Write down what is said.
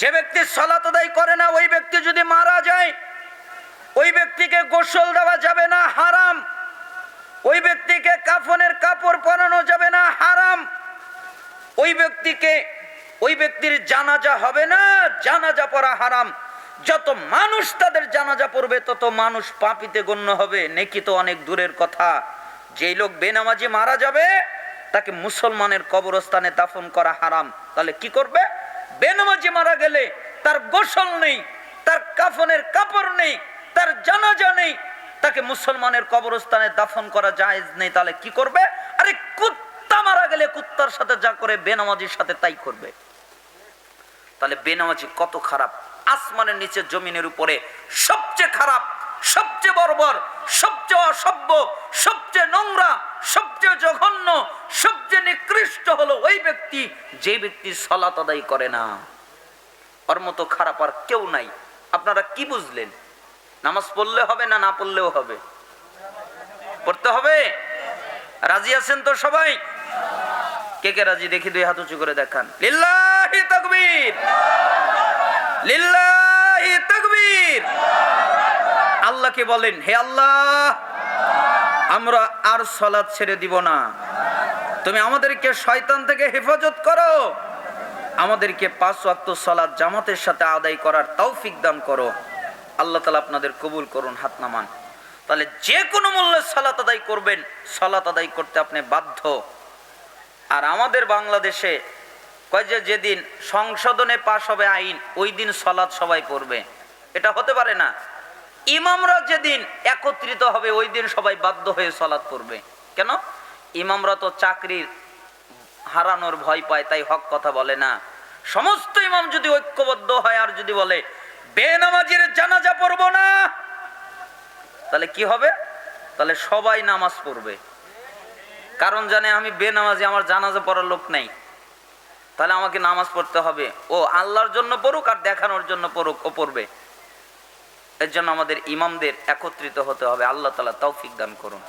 যে ব্যক্তি সালাত আদায় করে না ওই ব্যক্তি যদি মারা যায় ওই ব্যক্তিকে গোসল দেওয়া যাবে না, হারাম। ওই ব্যক্তিকে কাফনের কাপড় পরানো যাবে না, হারাম। ওই ব্যক্তির জানাজা হবে না, জানাজা পড়া হারাম। যত মানুষ তাদের জানাজা পড়বে তত মানুষ পাপীতে গণ্য হবে, নেকি তো অনেক দূরের কথা। যেই লোক বেনামাজি মারা যাবে তাকে মুসলমানের কবরস্থানে দাফন করা হারাম। তাহলে কি করবে? বেনামাজি মারা গেলে তার গোসল নেই, তার কাফনের কাপড় নেই, তার জানাজা নেই, তাকে মুসলমানের কবরস্থানে দাফন করা জায়েজ নেই। তাহলে কি করবে? আরে কুত্তা মারা গেলে কুত্তার সাথে যা করে বেনামাজির সাথে তাই করবে। তাহলে বেনামাজি কত খারাপ! আসমানের নিচে জমিনের উপরে সবচেয়ে খারাপ, সবচেয়ে বর্বর, সবচেয়ে অসভ্য, সবচেয়ে নোংরা, সবচেয়ে জঘন্য, সবচেয়ে নিকৃষ্ট হলো ওই ব্যক্তি যে ব্যক্তি সালাত আদায় করে না। ওর মতো খারাপ আর কেউ নাই। আপনারা কি বুঝলেন? নামাজ পড়লে হবে না, না পড়লেও হবে? পড়তে হবে। রাজি আছেন তো সবাই? কে কে রাজি দেখি দুই হাত উঁচু করে দেখান। লিল্লাহি তাকবীর, লিল্লাহি তাকবীর। আল্লাহকে বলেন, হে আল্লাহ, আমরা আর সালাত ছেড়ে দিব না। তুমি আমাদেরকে শয়তান থেকে হেফাজত করো, আমাদেরকে 5 ওয়াক্ত সালাত জামাতের সাথে আদায় করার তৌফিক দান করো। আল্লাহ তাআলা আপনাদের কবুল করুন। হাত নামান। তাহলে যে কোনো মূল্যে সালাত আদায় করবেন, সালাত আদায় করতে আপনি বাধ্য। আর আমাদের বাংলাদেশে কয় যে যেদিন সংশোধনে পাশ হবে আইন ওই দিন সালাত সবাই পড়বে, এটা হতে পারে না। ইমামরা যেদিন একত্রিত হবে ওই দিন সবাই বাধ্য হয়ে সালাত পড়বে। কেন? ইমামরা তো চাকরির হারানোর ভয় পায়, তাই হক কথা বলে না। সমস্ত ইমাম যদি ঐক্যবদ্ধ হয় আর যদি বলে বেনামাজির জানাজা পড়ব না, তাহলে কি হবে? তাহলে সবাই নামাজ পড়বে। কারণ জানে আমি বেনামাজি, আমার জানাজা পড়ার লোক নাই, তাহলে আমাকে নামাজ পড়তে হবে। ও আল্লাহর জন্য পড়ুক আর দেখানোর জন্য পড়ুক, ও পড়বে। এর জন্য আমাদের ইমামদের একত্রিত হতে হবে। আল্লাহ তাআলা তৌফিক দান করুন।